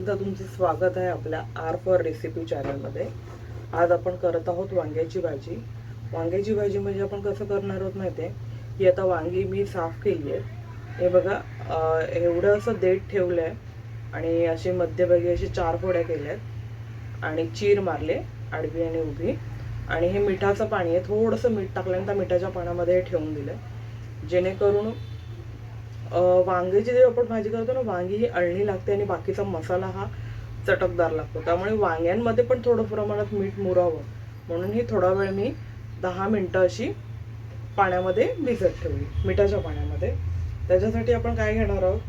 तुमचे स्वागत आहे आपल्या आर फॉर रेसिपी चॅनलमध्ये. आज आपण करत आहोत वांग्याची भाजी. वांग्याची भाजी म्हणजे आपण कसं करणार आहोत माहिती आहे की आता वांगी मी साफ केली आहे. हे बघा, एवढं असं देठ ठेवलं आहे आणि अशी मध्यभागी अशी 4 फोड्या केल्या आहेत आणि चीर मारले आडवी आणि उभी. आणि हे मिठाचं पाणी आहे, थोडंसं मीठ टाकल्यानंतर मिठाच्या पाण्यामध्ये हे ठेवून दिलं जेणेकरून वांग्याची जेव्हा आपण भाजी करतो ना, वांगी ही अळणी लागते आणि बाकीचा मसाला हा चटकदार लागतो. त्यामुळे वांग्यांमध्ये पण थोडं प्रमाणात मीठ मुरावं म्हणून ही थोडा वेळ मी 10 मिनटं अशी पाण्यामध्ये भिजत ठेवली, मिठाच्या पाण्यामध्ये. त्याच्यासाठी आपण काय घेणार आहोत,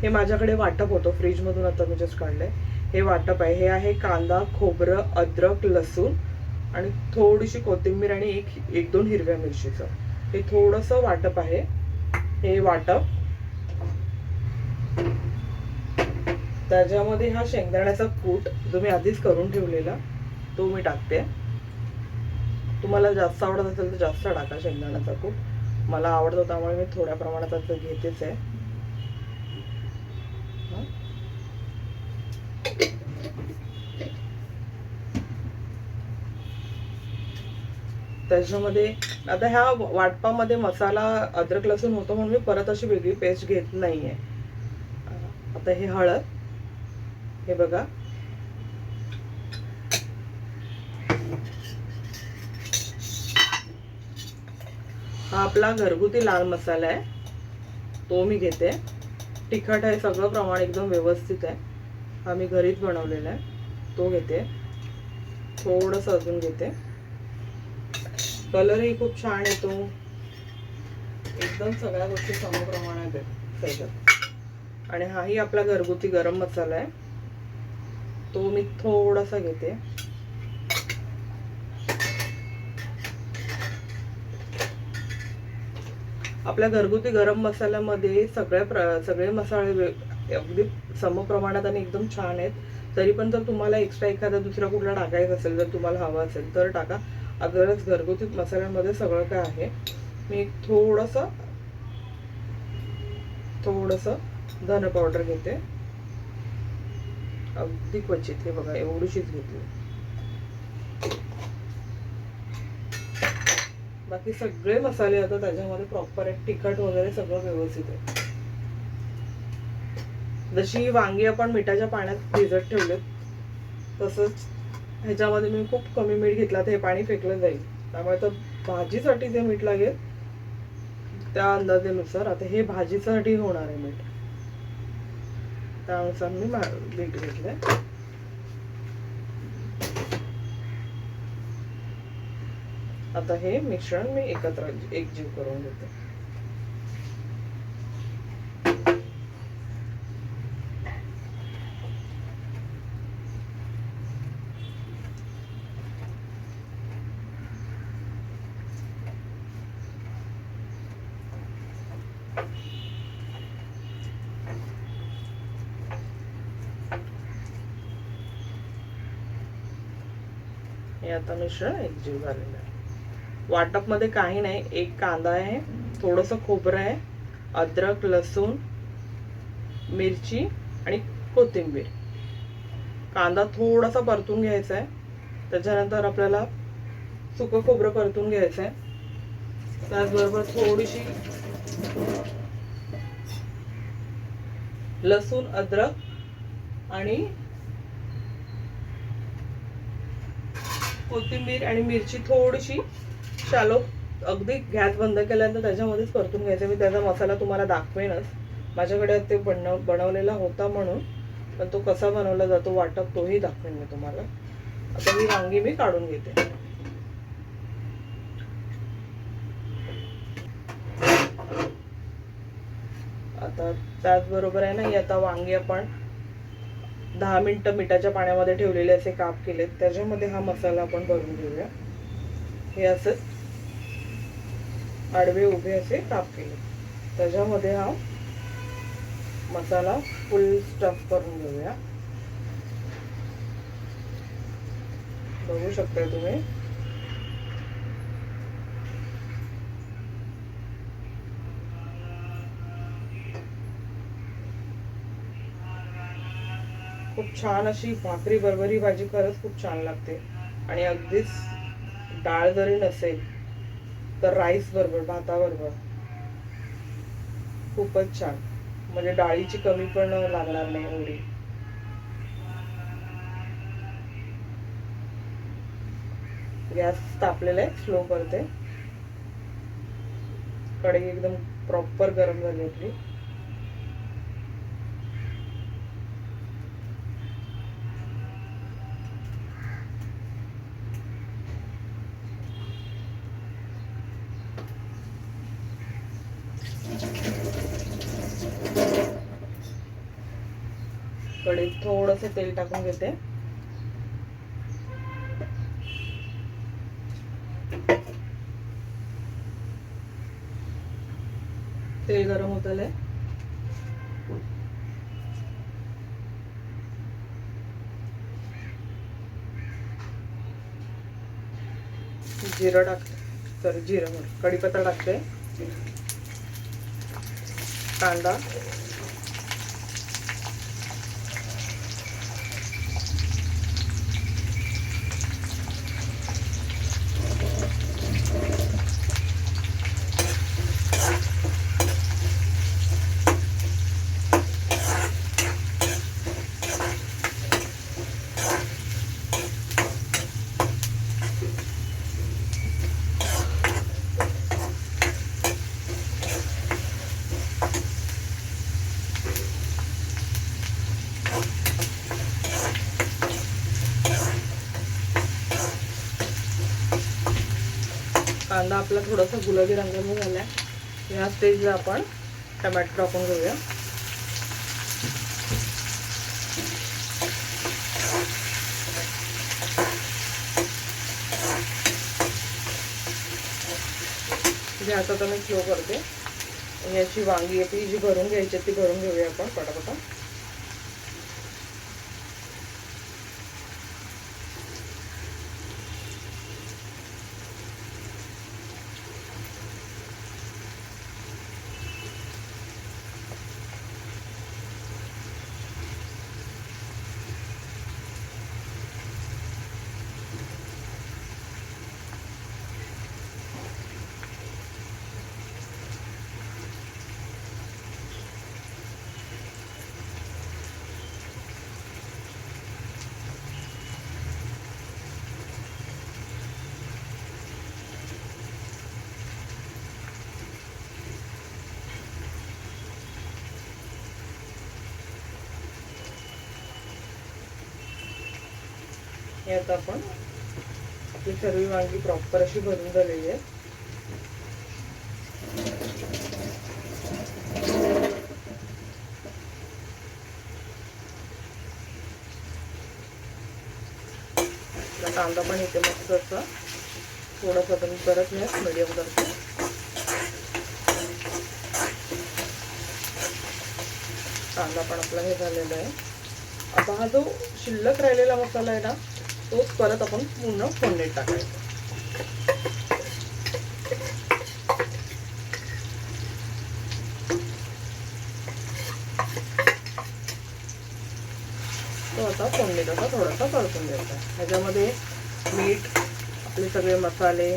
हे माझ्याकडे वाटप होतं फ्रीजमधून, आता मी जस्ट काढलंय. हे वाटप आहे. हे आहे कांदा, खोबरं, अद्रक, लसूण आणि थोडीशी कोथिंबीर आणि एक दोन हिरव्या मिरचीचं हे थोडंसं वाटप आहे. हे वाटप, त्याच्यामध्ये हा शेंगदाण्याचा कूट जो मी आधीच करून ठेवलेला तो मी टाकते. तुम्हाला जास्त आवडत असेल तर जास्त टाका शेंगदाण्याचा कूट. मला आवडतो त्यामुळे मी थोड्या प्रमाणात घेतेच आहे. त्याच्यामध्ये आता ह्या वाटपामध्ये मसाला अद्रक लसूण होतो म्हणून मी परत अशी वेगळी पेस्ट घेत नाहीये. आता हे हळद, हे बघा, हा आपला घरगुती लाल मसाला आहे, तो मी घेते. तिखट आहे, सगळं प्रमाण एकदम व्यवस्थित आहे. हा मी घरीच बनवलेला आहे, तो घेते. थोडंसं अजून घेते. कलरही खूप छान येतो, एकदम सगळ्या गोष्टी समप्रमाणात आहेत त्याच्यात. आणि हाही आपला घरगुती गरम मसाला आहे, तो मी थोडासा घेते. आपल्या घरगुती गरम मसाल्यामध्ये सगळे मसाले अगदी समप्रमाणात आणि एकदम छान आहेत. तरी पण जर तुम्हाला एक्स्ट्रा एखादा दुसरा कुठला टाकायचा असेल, जर तुम्हाला हवा असेल तर टाका. अगरच घरगुती मसाल्यांमध्ये सगळं काय आहे. मी थोडंसं धन पावडर घेते, अगदी क्वचित. हे बघा, एवढीशीच घेतली. बाकी सगळे मसाले आता त्याच्यामध्ये प्रॉपर आहेत, तिखट वगैरे सगळं व्यवस्थित आहे. जशी वांगी आपण मिठाच्या पाण्यात भिजत ठेवलेत तसंच ह्याच्यामध्ये मी खूप कमी मीठ घेतला, तर हे पाणी फेकलं जाईल. त्यामुळे तर भाजीसाठी जे मीठ लागेल त्या अंदाजानुसार, आता हे भाजीसाठी होणार आहे मीठ, त्यानुसार मी मीठ घेतलंय. आता हे मिश्रण मी एकत्र एकजीव करून घेते. हे आता मिश्रण एकजीव झालेलं आहे. वाटप मध्ये काही नाही, एक कांदा आहे, थोडंसं खोबरं आहे, अद्रक, लसूण, मिरची आणि कोथिंबीर. कांदा थोडासा परतून घ्यायचा आहे, त्याच्यानंतर आपल्याला सुकं खोबरं परतून घ्यायचं आहे. त्याचबरोबर थोडीशी लसूण, अद्रक आणि कोथिंबीर आणि मिरची थोडीशी शालो, अगदी गॅस बंद केल्यानंतर त्याच्यामध्येच परतून घ्यायचं. मी त्याचा मसाला तुम्हाला दाखवेनच, माझ्याकडे ते बनवलेला होता म्हणून, पण तो कसा बनवला जातो वाटप तोही दाखवेन मी तुम्हाला. आता ही वांगी मी काढून घेते. आता त्याचबरोबर आहे ना, आता वांगी आपण 10 मिनिटं मिठाच्या पाण्यामध्ये ठेवलेले असे काप केलेत, त्याच्यामध्ये हा मसाला आपण भरून घेऊया. हे असंच आडवे उभे असे काप केले, त्याच्यामध्ये हा मसाला फुल स्टफ करून घेऊया. बघू शकता तुम्ही. खूप छान अशी भाकरी बरोबर ही भाजी खरंच खूप छान लागते. आणि अगदीच डाळ जरी नसेल तर राईस बरोबर, भाताबरोबर खूपच छान. म्हणजे डाळीची कमी पण लागणार नाही एवढी. गॅस तापलेला आहे, स्लो करते. कढई एकदम प्रॉपर गरम झाली आपली. कढईत थोडंसं तेल टाकून घेते. तेल गरम होत आलंय. जिरं टाकते, सॉरी जिरं कढीपत्ता टाकते. कांदा, कांदा आपला थोडासा गुलाबी रंगाचा झालाय. या स्टेजला आपण टमॅटो टाकून घेऊया. गॅस आता मी स्लो करते. याची वांगी आपली जी भरून घ्यायची ती भरून घेऊया आपण पटापटा. यात आपण आपली सर्व वांगी प्रॉपर अशी भरून झालेली आहे. कांदा पण इथे मस्त असं थोडासा तुम्ही परत घ्या, मीडियम करते. कांदा पण आपला हे झालेला आहे. आता हा जो शिल्लक राहिलेला मसाला आहे ना तोच परत आपण पूर्ण फोडणीत टाकायचा. तो आता फोडणीत असा थोडासा परतून द्यायचा. ह्याच्यामध्ये मीठ, आपले सगळे मसाले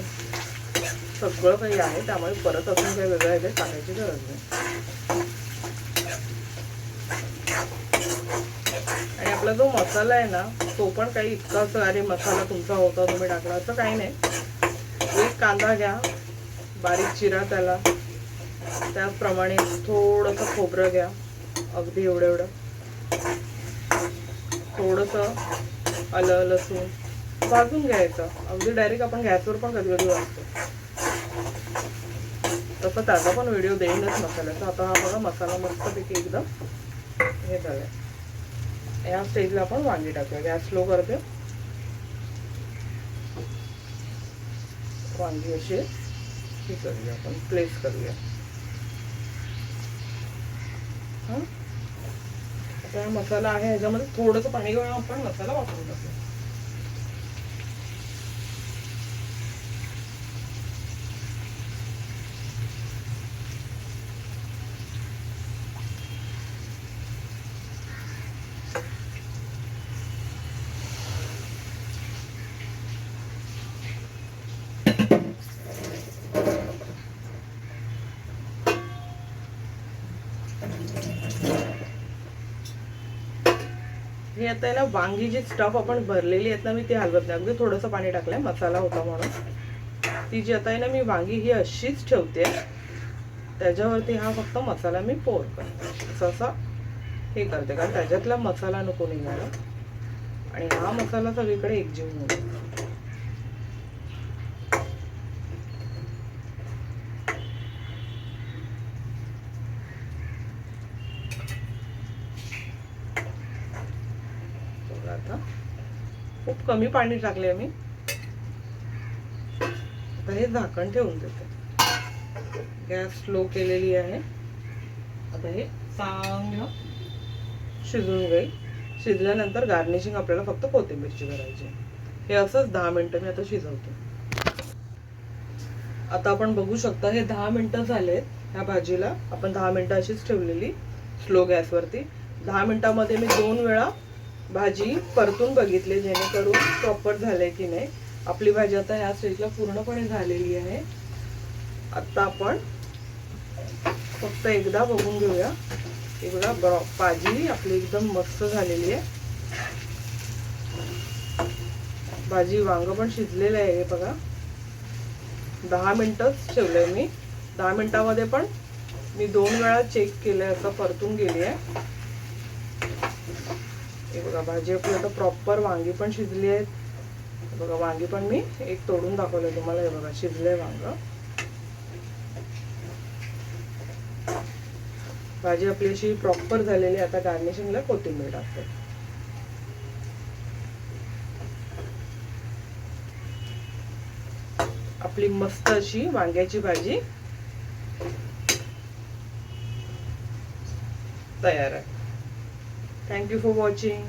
सगळं काही आहे, त्यामुळे परत अजून काही वेगळं ह्याच्यात टाकायची गरज नाही. आणि आपला जो मसाला आहे ना तो पण काही इतका असं अरे मसाला तुमचा होता तुम्ही टाकला असं काही नाही. एक कांदा घ्या, बारीक चिरा त्याला, त्याचप्रमाणे थोडंसं खोबरं घ्या, अगदी एवढं थोडंसं आलं लसूण भाजून घ्यायचं. अगदी डायरेक्ट आपण गॅसवर पण कधी कधी वाजतो, तसं त्याचा पण व्हिडिओ देईनच मसाल्याचा. आता हा बघा मसाला मस्तपैकी एकदम हे झालाय. या स्टेजला आपण वांगी टाकूया. गॅस स्लो करते. वांगी अशी हे करूया आपण, प्लेस करूया. आता मसाला आहे ह्याच्यामध्ये थोडंसं पाणी घेऊन आपण मसाला वापरून टाकूया. हे आता आहे ना, वांगी जी स्टफ आपण भरलेली आहेत ना, मी ती हलवत नाही. अगदी थोडंसं पाणी टाकलंय, मसाला होता म्हणून. ती जी आता आहे ना, मी वांगी ही अशीच ठेवते. त्याच्यावरती हा फक्त मसाला मी पोर करते, असं हे करते, कारण त्याच्यातला मसाला नको निघाला आणि हा मसाला सगळीकडे एकजीव होतो. आता खूप कमी पाणी टाकले मी. आता हे झाकण ठेवून देते. गॅस स्लो केलेली आहे. आता हे चांगलं शिजून घेईल. शिजल्यानंतर गार्निशिंग आपल्याला फक्त कोथिंबीरची करायची. हे असंच 10 मिनिटं मी आता शिजवते. आता आपण बघू शकता हे 10 मिनिटं झालेत. ह्या भाजीला आपण 10 मिनिटं अशीच ठेवलेली स्लो गॅसवरती. 10 मिनिटांमध्ये मी 2 वेळा भाजी परतून बघितले, जेणेकरून प्रॉपर झाले की नाही. आपली भाजी आता ह्या स्टेजला पूर्णपणे झालेली आहे. आता आपण फक्त एकदा बघून घेऊया. हे बघा, भाजी आपली एकदम मस्त झालेली आहे. भाजी वांग पण शिजलेलं आहे. हे बघा, 10 मिनिटंच ठेवलंय मी. 10 मिनिटांमध्ये पण मी 2 वेळा चेक केलंय, असं परतून गेली आहे. हे बघा, भाजी आपली आता प्रॉपर, वांगी पण शिजली आहेत. बघा, वांगी पण मी एक तोडून दाखवलंय तुम्हाला. हे बघा, शिजलंय वांग. भाजी आपली अशी प्रॉपर झालेली. आता गार्निशिंगला कोथिंबीर टाकते. आपली मस्त अशी वांग्याची भाजी तयार आहे. Thank you for watching.